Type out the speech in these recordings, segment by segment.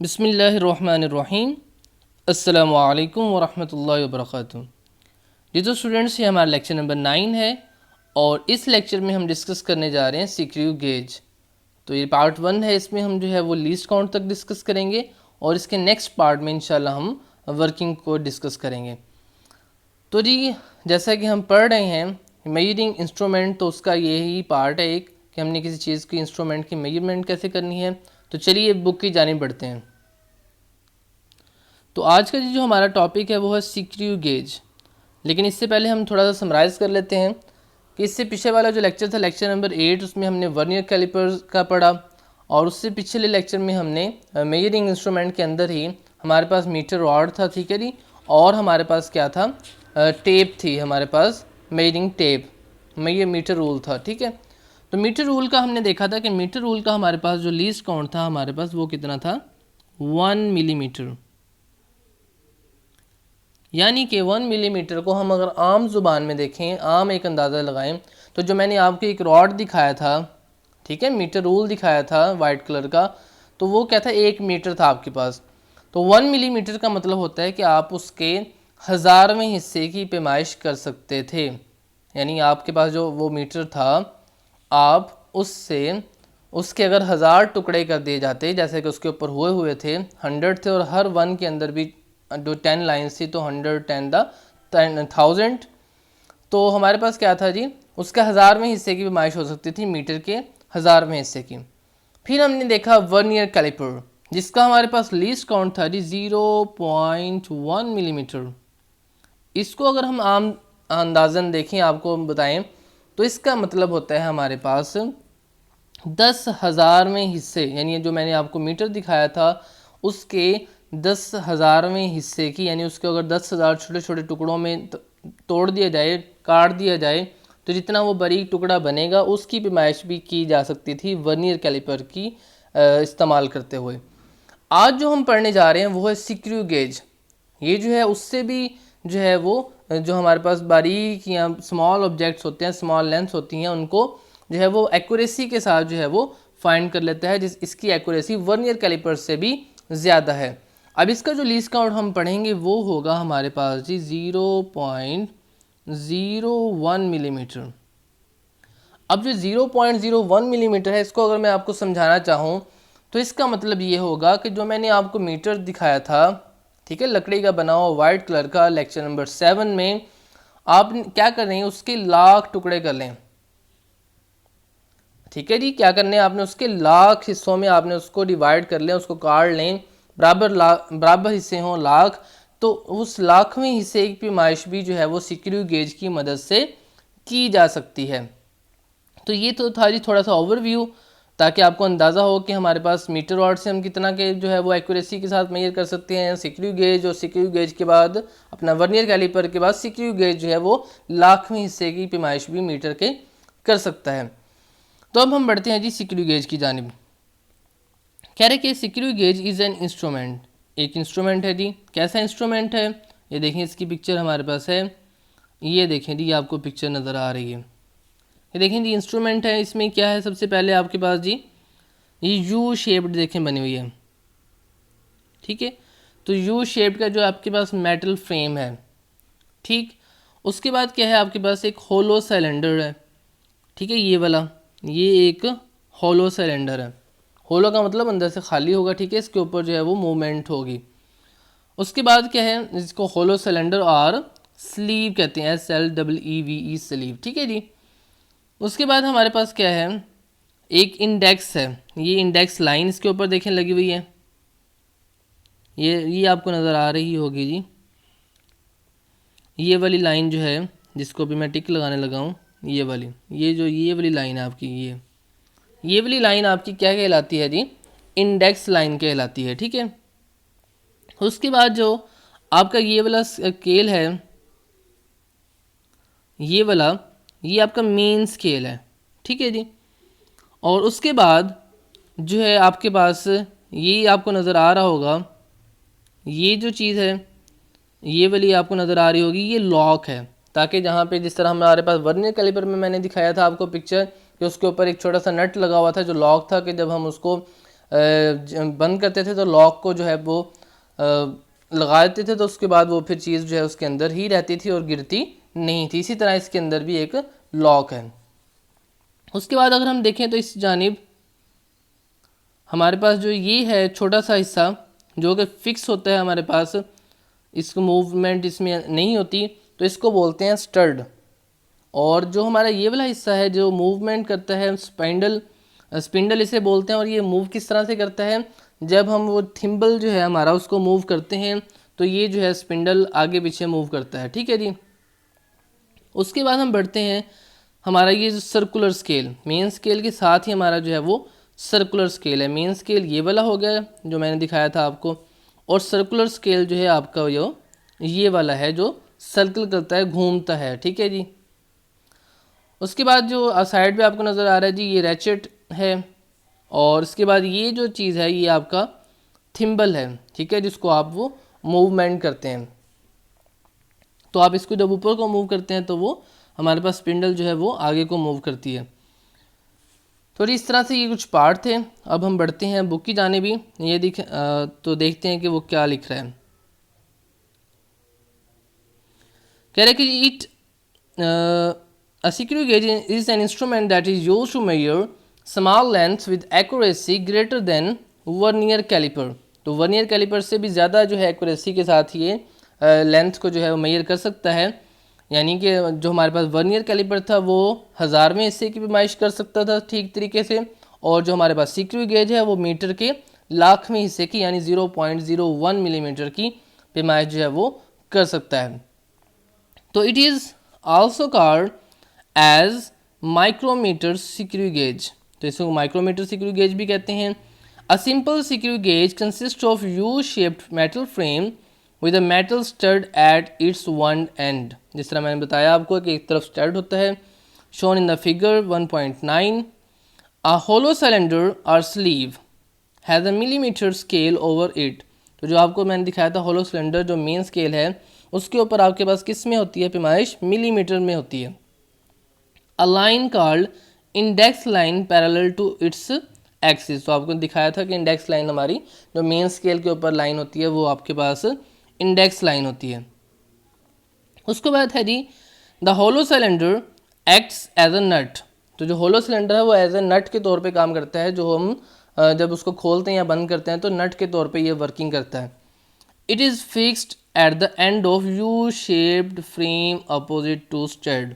बिस्मिल्लाहिर्रहमानिर्रहीम। अस्सलामु अलैकुम वरहमतुल्लाहि वबरकातुहू। जी तो स्टूडेंट्स, ये हमारा लेक्चर नंबर 9 है और इस लेक्चर में हम डिस्कस करने जा रहे हैं सीक्यू गेज। तो ये पार्ट 1 है, इसमें हम जो है वो लीस्ट काउंट तक डिस्कस करेंगे और इसके नेक्स्ट पार्ट में इंशाल्लाह हम वर्किंग को डिस्कस करेंगे। तो जी, जैसा कि हम पढ़ रहे हैं मेजरिंग इंस्ट्रूमेंट, तो उसका यही पार्ट है एक कि हमने किसी चीज़ की इंस्ट्रूमेंट की मेजरमेंट कैसे करनी है। तो चलिए बुक की जानिब बढ़ते हैं। तो आज का जो हमारा टॉपिक है वो है सीक्यू गेज। लेकिन इससे पहले हम थोड़ा सा समराइज़ कर लेते हैं कि इससे पीछे वाला जो लेक्चर था, लेक्चर नंबर 8, उसमें हमने वर्नियर कैलिपर्स का पढ़ा और उससे पिछले लेक्चर में हमने मेजरिंग इंस्ट्रूमेंट के अंदर ही हमारे पास मीटर रॉड था, ठीक है जी, और हमारे पास क्या था, टेप थी, हमारे पास मेजरिंग टेप, ये मीटर रूल था, ठीक है। तो मीटर रूल का हमने देखा था कि मीटर रूल का हमारे पास जो लीस्ट काउंट था हमारे पास वो कितना था, 1 मिलीमीटर। यानी कि 1 मिलीमीटर को हम अगर आम ज़ुबान में देखें, आम एक अंदाज़ा लगाएं, तो जो मैंने आपको एक रॉड दिखाया था, ठीक है, मीटर रूल दिखाया था वाइट कलर का, तो वो क्या था, 1 मीटर था आपके पास। तो 1 मिलीमीटर का मतलब होता है कि आप उसके 1000वें हिस्से की पैमाइश कर सकते थे। यानी आपके पास जो वो मीटर था, आप उससे उसके अगर 1000 टुकड़े कर दिए जाते, जैसे कि उसके ऊपर हुए हुए थे 100 थे और हर वन के अंदर भी जो 10 लाइन्स थी, तो 110 1000, तो हमारे पास क्या था जी, उसका 1000वें हिस्से की पैमाइश हो सकती थी मीटर के 1000वें हिस्से की। फिर हमने देखा वर्नियर कैलिपर, जिसका हमारे पास लीस्ट काउंट था जी 0.1 मिलीमीटर। इसको अगर हम आम अंदाज़न देखें, आपको बताएं, तो इसका मतलब होता है हमारे पास 10,000वें हिस्से, यानी जो मैंने आपको मीटर दिखाया था उसके 10,000वें हिस्से की, यानी उसके अगर 10,000 छोटे छोटे टुकड़ों में तोड़ दिया जाए, काट दिया जाए, तो जितना वो बारीक टुकड़ा बनेगा उसकी पैमाइश भी की जा सकती थी वर्नियर कैलिपर की इस्तेमाल करते हुए। आज जो हम पढ़ने जा रहे हैं वो है स्क्रू गेज। ये जो है उससे भी जो है वो जो हमारे पास बारीक या स्मॉल ऑब्जेक्ट्स होते हैं, स्मॉल लेंथ होती हैं, उनको जो है वो एक्यूरेसी के साथ जो है वो फाइंड कर लेता है, जिस इसकी एक्यूरेसी वर्नियर कैलिपर से भी ज़्यादा है। अब इसका जो लीस्ट काउंट हम पढ़ेंगे वो होगा हमारे पास जी 0.01 मिलीमीटर। अब जो 0.01 मिलीमीटर है, इसको अगर मैं आपको समझाना चाहूँ तो इसका मतलब ये होगा कि जो मैंने आपको मीटर दिखाया था, ठीक है, लकड़ी का बना हुआ वाइट कलर का, लेक्चर नंबर 7 में, आप क्या कर रहे हैं, उसके लाख टुकड़े कर लें, ठीक है जी। क्या करने हैं आपने, उसके लाख हिस्सों में आपने उसको डिवाइड कर लें, उसको काट लें, बराबर हिस्से हों लाख, तो उस लाखवें हिस्से की पैमाइश भी जो है वो स्क्रू गेज की मदद से की जा सकती है। तो ये तो था जी थोड़ा सा ओवरव्यू, ताकि आपको अंदाज़ा हो कि हमारे पास मीटर रॉड से हम कितना के जो है वो एक्यूरेसी के साथ मेजर कर सकते हैं स्क्रू गेज, और स्क्रू गेज के बाद अपना वर्नियर कैलिपर के बाद स्क्रू गेज जो है वो लाखवें हिस्से की पैमाइश भी मीटर के कर सकता है। तो अब हम बढ़ते हैं जी स्क्रू गेज की जानिब। कह रहे कि screw gauge is an instrument, एक इंस्ट्रूमेंट है जी। कैसा इंस्ट्रूमेंट है, ये देखें, इसकी पिक्चर हमारे पास है, ये देखें जी, आपको पिक्चर नज़र आ रही है, ये देखें जी इंस्ट्रूमेंट है। इसमें क्या है, सबसे पहले आपके पास जी ये यू शेप्ड देखें बनी हुई है, ठीक है। तो यू शेप्ड का जो आपके पास मेटल फ्रेम है, ठीक। उसके बाद क्या है, आपके पास एक होलो सिलेंडर है, ठीक है, ये वाला, ये एक होलो सिलेंडर है। होलो का मतलब अंदर से खाली होगा, ठीक है, इसके ऊपर जो है वो मूवमेंट होगी। उसके बाद क्या है, इसको होलो सिलेंडर और स्लीव कहते हैं, SLEVE स्लीव, ठीक है जी। उसके बाद हमारे पास क्या है, एक इंडेक्स है, ये इंडेक्स लाइन इसके ऊपर देखें लगी हुई है, ये आपको नज़र आ रही होगी जी, ये वाली लाइन जो है जिसको भी मैं टिक लगाने लगा हूँ, ये वाली, ये वाली लाइन है आपकी, ये वाली लाइन आपकी क्या कहलाती है जी, इंडेक्स लाइन कहलाती है, ठीक है। उसके बाद जो आपका ये वाला स्केल है, ये वाला, ये आपका मेन स्केल है, ठीक है जी। और उसके बाद जो है आपके पास ये आपको नज़र आ रहा होगा, ये जो चीज़ है ये वाली आपको नज़र आ रही होगी, ये लॉक है, ताकि जहाँ पे जिस तरह हमारे पास वर्नियर कैलिपर में मैंने दिखाया था आपको पिक्चर कि उसके ऊपर एक छोटा सा नट लगा हुआ था जो लॉक था, कि जब हम उसको बंद करते थे तो लॉक को जो है वो लगा देते थे, तो उसके बाद वो फिर चीज़ जो है उसके अंदर ही रहती थी और गिरती नहीं थी। इसी तरह इसके अंदर भी एक लॉक है। उसके बाद अगर हम देखें तो इस जानिब हमारे पास जो ये है छोटा सा हिस्सा जो कि फिक्स होता है हमारे पास, इसको मूवमेंट इसमें नहीं होती, तो इसको बोलते हैं स्टड। और जो हमारा ये वाला हिस्सा है जो मूवमेंट करता है स्पिंडल इसे बोलते हैं। और ये मूव किस तरह से करता है, जब हम वो थिम्बल जो है हमारा उसको मूव करते हैं तो ये जो है स्पिंडल आगे पीछे मूव करता है। ठीक है जी। उसके बाद हम बढ़ते हैं, हमारा ये जो सर्कुलर स्केल, मेन स्केल के साथ ही हमारा जो है वो सर्कुलर स्केल है। मेन स्केल ये वाला हो गया जो मैंने दिखाया था आपको, और सर्कुलर स्केल जो है आपका ये वाला है जो सर्कल करता है, घूमता है। ठीक है जी। उसके बाद जो साइड पे आपको नज़र आ रहा है जी ये रैचेट है, और उसके बाद ये जो चीज़ है ये आपका थिम्बल है। ठीक है, जिसको आप वो मूवमेंट करते हैं। तो आप इसको जब ऊपर को मूव करते हैं तो वो हमारे पास स्पिंडल जो है वो आगे को मूव करती है। तो इस तरह से ये कुछ पार्ट थे। अब हम बढ़ते हैं बुक की जाने भी, ये तो देखते हैं कि वो क्या लिख रहा है। कह रहे हैं कि it a screw gauge is an instrument that is used to measure small lengths with accuracy greater than vernier caliper। तो वर्नियर कैलिपर से भी ज़्यादा जो है एक्यूरेसी के साथ ये लेंथ को जो है वो मेजर कर सकता है। यानी कि जो हमारे पास वर्नियर कैलिपर था वो 1000वें हिस्से की पैमाइश कर सकता था ठीक तरीके से, और जो हमारे पास स्क्रू गेज है वो मीटर के लाखवें हिस्से की यानी 0.01 मिलीमीटर की पैमाइश जो है वो कर सकता है। तो it is also called as micrometer screw gauge. तो इसको माइक्रोमीटर स्क्रू गेज भी कहते हैं। A simple screw gauge consist of U shaped metal frame with a metal stud at its one end. जिस तरह मैंने बताया आपको कि एक तरफ स्टड होता है, shown in the figure 1.9। A hollow cylinder और sleeve has a millimetre scale over it. तो जो आपको मैंने दिखाया था होलो सिलेंडर जो मेन स्केल है उसके ऊपर आपके पास किस में होती है पैमाइश, मिलीमीटर में होती है। A line called index line parallel to its axis. तो आपको दिखाया था कि इंडेक्स लाइन हमारी जो मेन स्केल के ऊपर लाइन होती है वो आपके पास इंडेक्स लाइन होती है। उसके बाद है जी the hollow cylinder acts as a nut. तो जो होलो सिलेंडर है वो एज ए नट के तौर पे काम करता है। जो हम जब उसको खोलते हैं या बंद करते हैं तो नट के तौर पे ये वर्किंग करता है। It is fixed at the end of U shaped frame opposite to stud.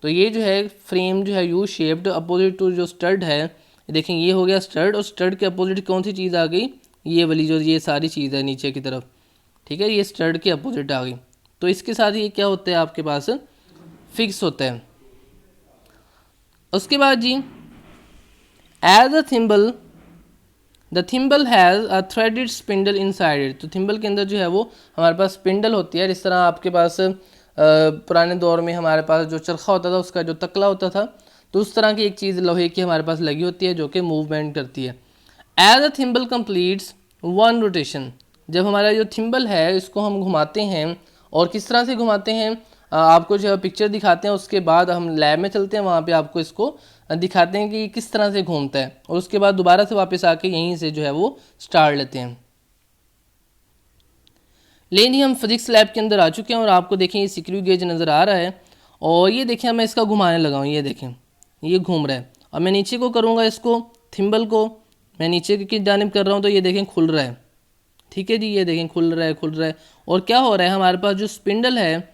तो ये जो है फ्रेम जो है यू शेप्ड अपोजिट टू जो स्टड है, देखें ये हो गया स्टड, और स्टड के अपोजिट कौन सी चीज़ आ गई, ये वाली जो ये सारी चीज़ है नीचे की तरफ। ठीक है, ये स्टड के अपोजिट आ गई। तो इसके साथ ये क्या होता है आपके पास फिक्स होता है। उसके बाद जी as a thimble the thimble has a threaded spindle inside it. तो थिम्बल के अंदर जो है वो हमारे पास स्पिंडल होती है। जिस तरह आपके पास पुराने दौर में हमारे पास जो चरखा होता था उसका जो तकला होता था, तो उस तरह की एक चीज़ लोहे की हमारे पास लगी होती है जो कि मूवमेंट करती है। As a thimble completes one rotation. जब हमारा जो थिम्बल है इसको हम घुमाते हैं, और किस तरह से घुमाते हैं आपको जो पिक्चर दिखाते हैं, उसके बाद हम लैब में चलते हैं, वहाँ पे आपको इसको दिखाते हैं कि किस तरह से घूमता है, और उसके बाद दोबारा से वापस आके यहीं से जो है वो स्टार्ट लेते हैं। लेकिन ही हम फिजिक्स लैब के अंदर आ चुके हैं और आपको देखें ये स्क्रू गेज नज़र आ रहा है, और ये देखें मैं इसका घुमाने लगा हूँ, ये देखें ये घूम रहा है। अब मैं नीचे को करूँगा, इसको थिम्बल को मैं नीचे की जानिब कर रहा हूँ तो ये देखें खुल रहा है। ठीक है जी, ये देखें खुल रहा है। और क्या हो रहा है, हमारे पास जो स्पिंडल है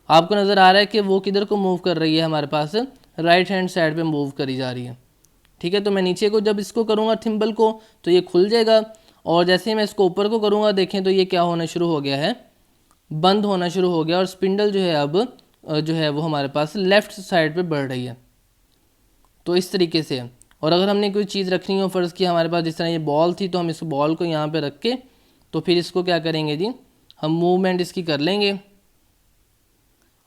आपको नज़र आ रहा है कि वो किधर को मूव कर रही है, हमारे पास राइट हैंड साइड पे मूव करी जा रही है। ठीक है, तो मैं नीचे को जब इसको करूँगा थिम्बल को तो ये खुल जाएगा, और जैसे ही मैं इसको ऊपर को करूँगा देखें तो ये क्या होना शुरू हो गया है, बंद होना शुरू हो गया, और स्पिंडल जो है अब जो है वो हमारे पास लेफ़्ट साइड पे बढ़ रही है। तो इस तरीके से। और अगर हमने कोई चीज़ रखनी हो, फ़र्ज़ किया हमारे पास जिस तरह ये बॉल थी, तो हम इस बॉल को यहाँ पे रख के तो फिर इसको क्या करेंगे जी, हम मूवमेंट इसकी कर लेंगे,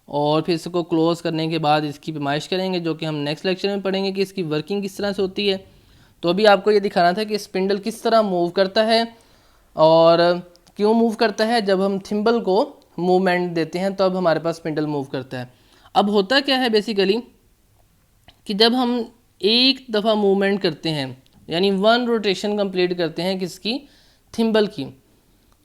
और फिर इसको क्लोज़ करने के बाद इसकी पैमाइश करेंगे, जो कि हम नेक्स्ट लेक्चर में पढ़ेंगे कि इसकी वर्किंग किस तरह से होती है। तो अभी आपको ये दिखाना था कि स्पिंडल किस तरह मूव करता है और क्यों मूव करता है। जब हम थिम्बल को मूवमेंट देते हैं तब हमारे पास स्पिंडल मूव करता है। अब होता क्या है बेसिकली कि जब हम एक दफ़ा मूवमेंट करते हैं यानी 1 रोटेशन कंप्लीट करते हैं किसकी, थिम्बल की,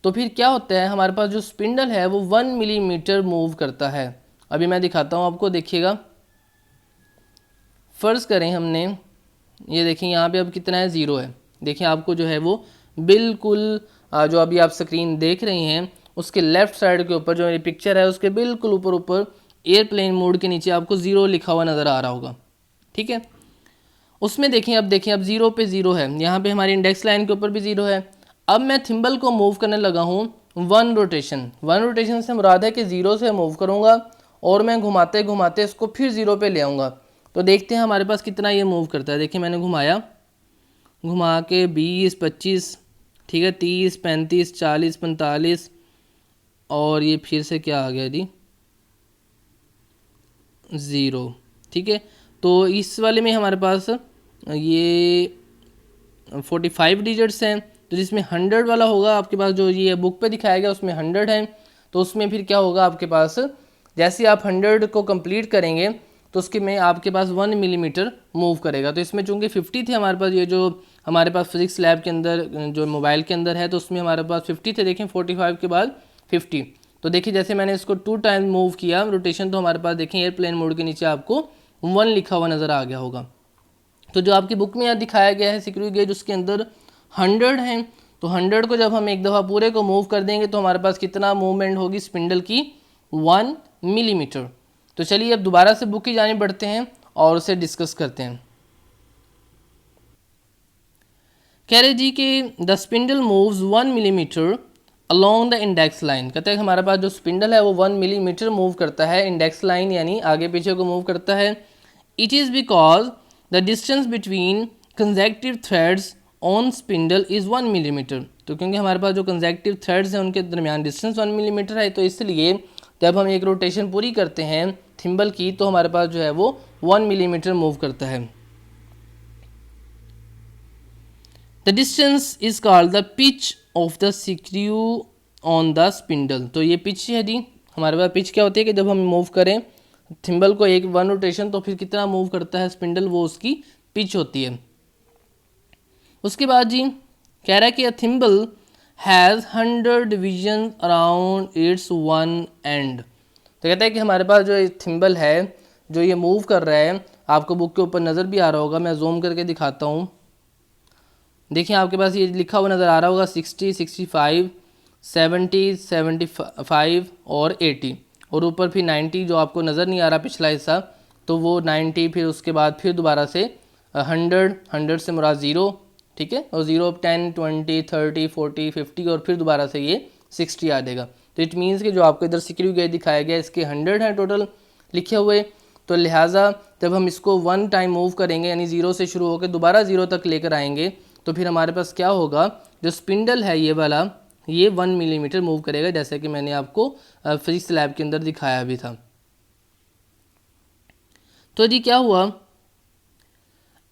तो फिर क्या होता है हमारे पास जो स्पिंडल है वो 1 मिलीमीटर मूव करता है। अभी मैं दिखाता हूँ आपको, देखिएगा। फ़र्ज़ करें हमने, ये देखिए यहाँ पे अब कितना है, 0 है। देखिए आपको जो है वो बिल्कुल जो अभी आप स्क्रीन देख रही हैं उसके लेफ़्ट साइड के ऊपर जो मेरी पिक्चर है उसके बिल्कुल ऊपर ऊपर एयरप्लेन मोड के नीचे आपको 0 लिखा हुआ नज़र आ रहा होगा, ठीक है। उसमें देखिए अब 0 पे 0 है, यहाँ पे हमारी इंडेक्स लाइन के ऊपर भी 0 है। अब मैं थिम्बल को मूव करने लगा हूँ 1 रोटेशन। 1 रोटेशन से मुराद है कि 0 से मूव करूँगा और मैं घुमाते घुमाते इसको फिर 0 पे ले आऊँगा। तो देखते हैं हमारे पास कितना ये मूव करता है। देखिए मैंने घुमा के 20 25, ठीक है, 30 35 40 45 और ये फिर से क्या आ गया जी, 0, ठीक है। तो इस वाले में हमारे पास ये 45 डिजिट्स हैं, तो जिसमें 100 वाला होगा आपके पास, जो ये बुक पे दिखाया गया उसमें 100 है, तो उसमें फिर क्या होगा आपके पास, जैसे आप 100 को कंप्लीट करेंगे तो उसके में आपके पास 1 मिलीमीटर मूव करेगा। तो इसमें चूँकि 50 थे हमारे पास, ये जो हमारे पास फिजिक्स लैब के अंदर जो मोबाइल के अंदर है तो उसमें हमारे पास 50 थे। देखें 45 के बाद 50, तो देखिए जैसे मैंने इसको 2 टाइम मूव किया रोटेशन, तो हमारे पास देखें एयरप्लेन मोड के नीचे आपको 1 लिखा हुआ नज़र आ गया होगा। तो जो आपकी बुक में यहाँ दिखाया गया है सिक्रू गेज, उसके अंदर 100 हैं, तो 100 को जब हम एक दफ़ा पूरे को मूव कर देंगे तो हमारे पास कितना मूवमेंट होगी स्पिंडल की, 1 मिलीमीटर। तो चलिए अब दोबारा से बुक की जानिब बढ़ते हैं और उसे डिस्कस करते हैं। कह रहे जी कि the spindle moves 1 millimetre along the index line. कहते हैं हमारे पास जो स्पिंडल है वो 1 मिलीमीटर मूव करता है इंडेक्स लाइन, यानी आगे पीछे को मूव करता है। It is because the distance between consecutive threads on spindle is 1 millimetre. तो क्योंकि हमारे पास जो कंसेक्टिव थ्रेड्स हैं उनके दरमियान डिस्टेंस 1 मिलीमीटर है, तो इसलिए जब हम एक रोटेशन पूरी करते हैं थिम्बल की तो हमारे पास जो है वो 1 मिलीमीटर मूव करता है। The distance is called the pitch of the screw on the spindle. तो ये पिच है जी, हमारे पास पिच क्या होती है कि जब हम मूव करें थिम्बल को एक 1 रोटेशन तो फिर कितना मूव करता है स्पिंडल, वो उसकी पिच होती है। उसके बाद जी कह रहा है कि a thimble has 100 division around its 1 end. तो कहता है कि हमारे पास जो थिम्बल है जो ये मूव कर रहा है, आपको बुक के ऊपर नज़र भी आ रहा होगा, मैं जूम करके दिखाता हूँ। देखिए आपके पास ये लिखा हुआ नज़र आ रहा होगा 60 65 70 75 और 80, और ऊपर फिर 90 जो आपको नज़र नहीं आ रहा पिछला हिस्सा, तो वो 90, फिर उसके बाद फिर दोबारा से 100 से मुराद 0, ठीक है, और 0 10 20 30 40 50 और फिर दोबारा से ये 60 आ जाएगा। तो इट मीन्स कि जो आपको इधर सिक्रू गेज दिखाया गया इसके 100 हैं टोटल लिखे हुए, तो लिहाजा जब हम इसको 1 टाइम मूव करेंगे यानी 0 से शुरू होकर दोबारा 0 तक लेकर आएंगे तो फिर हमारे पास क्या होगा, जो स्पिंडल है ये वाला ये 1 मिलीमीटर मूव करेगा, जैसे कि मैंने आपको फिजिक्स लैब के अंदर दिखाया भी था। तो जी क्या हुआ,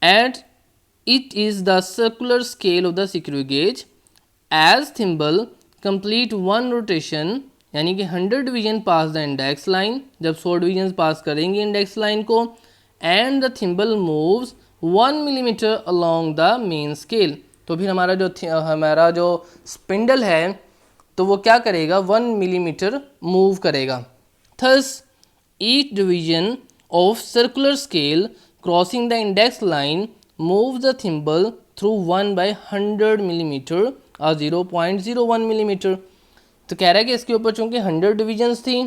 at it is the circular scale of the screw gauge as thimble complete 1 rotation, यानी कि 100 division pass the index line, जब 100 डिवीजन पास करेंगे इंडेक्स लाइन को, and the thimble moves 1 millimetre along the main scale. तो फिर हमारा जो spindle है तो वो क्या करेगा, 1 मिलीमीटर मूव करेगा। Thus each division of circular scale crossing the index line move the thimble through 1/100 millimetre और 0.01 मिलीमीटर। तो कह रहा है कि इसके ऊपर चूँकि 100 डिवीजन्स थी,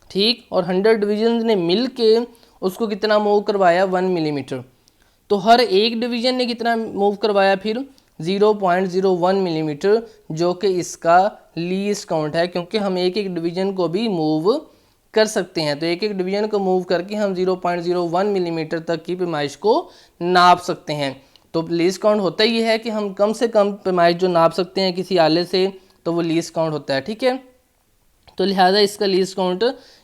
ठीक, और 100 डिवीजन्स ने मिल के उसको कितना मूव करवाया, 1 मिलीमीटर। तो हर एक डिवीजन ने कितना मूव करवाया, फिर 0.01 मिलीमीटर, जो कि इसका लीस्ट काउंट है, क्योंकि हम एक एक डिवीजन को भी मूव कर सकते हैं। तो एक एक डिवीजन को मूव करके हम 0.01 मिलीमीटर तक की पैमाइश को नाप सकते हैं। तो लीस्ट काउंट होता ही है कि हम कम से कम पैमाइश जो नाप सकते हैं किसी आले से, तो वो लीस्ट काउंट होता है, ठीक है। तो लिहाजा इसका लीस्ट काउंट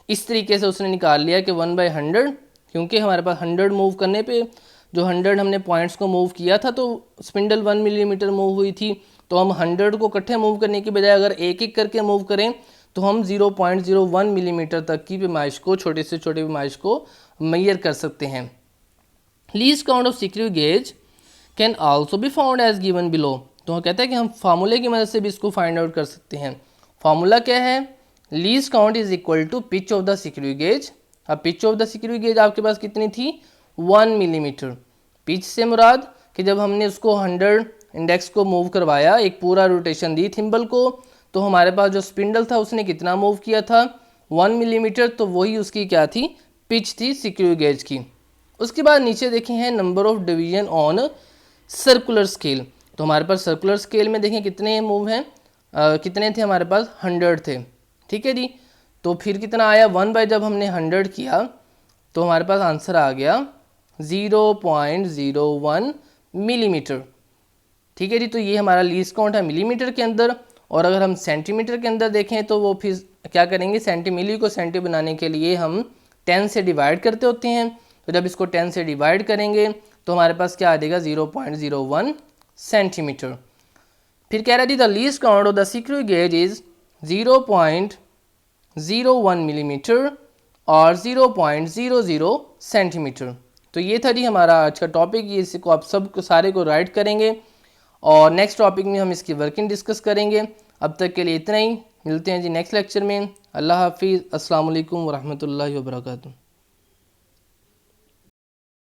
इस तरीके से उसने निकाल लिया कि 1/100, क्योंकि हमारे पास 100 मूव करने पे जो 100 हमने पॉइंट्स को मूव किया था तो स्पिंडल 1 मिलीमीटर मूव हुई थी, तो हम 100 को इकट्ठे मूव करने की बजाय अगर एक एक करके मूव करें तो हम 0.01 मिलीमीटर तक की पैमाइश को, छोटे से छोटे पैमाइश को मैयर कर सकते हैं। Least count of screw gauge can also be found as given below. तो कहता है कि हम फार्मूले की मदद से भी इसको फाइंड आउट कर सकते हैं। फार्मूला क्या है, least count is equal to pitch of the screw gauge. अब pitch of the screw gauge आपके पास कितनी थी, 1 मिलीमीटर। पिच से मुराद कि जब हमने उसको 100 इंडेक्स को मूव करवाया, एक पूरा रोटेशन दी थिम्बल को, तो हमारे पास जो स्पिंडल था उसने कितना मूव किया था, 1 मिलीमीटर। तो वही उसकी क्या थी, पिच थी सिक्रू गेज की। उसके बाद नीचे देखें हैं number of division on circular scale. तो हमारे पास सर्कुलर स्केल में देखें कितने मूव हैं, कितने थे हमारे पास, 100 थे। ठीक है जी, तो फिर कितना आया, 1 बाय जब हमने 100 किया तो हमारे पास आंसर आ गया 0.01 मिलीमीटर। ठीक है जी, तो ये हमारा लीस्ट काउंट है मिलीमीटर के अंदर। और अगर हम सेंटीमीटर के अंदर देखें तो वो फिर क्या करेंगे, सेंटीमिली को सेंटी बनाने के लिए हम 10 से डिवाइड करते होते हैं। तो जब इसको 10 से डिवाइड करेंगे तो हमारे पास क्या आ जाएगा, 0.01 सेंटीमीटर। फिर कह रहा है the least count of the screw gauge is 0.01 millimetre और 0.00 सेंटीमीटर। तो ये था जी हमारा आज का टॉपिक। ये इसको आप सब सारे को राइट करेंगे और नेक्स्ट टॉपिक में हम इसकी वर्किंग डिस्कस करेंगे। अब तक के लिए इतना ही, मिलते हैं जी नेक्स्ट लेक्चर में। अल्लाह हाफिज़, अस्सलाम वालेकुम वरहमतुल्लाहि वबरकातुहू।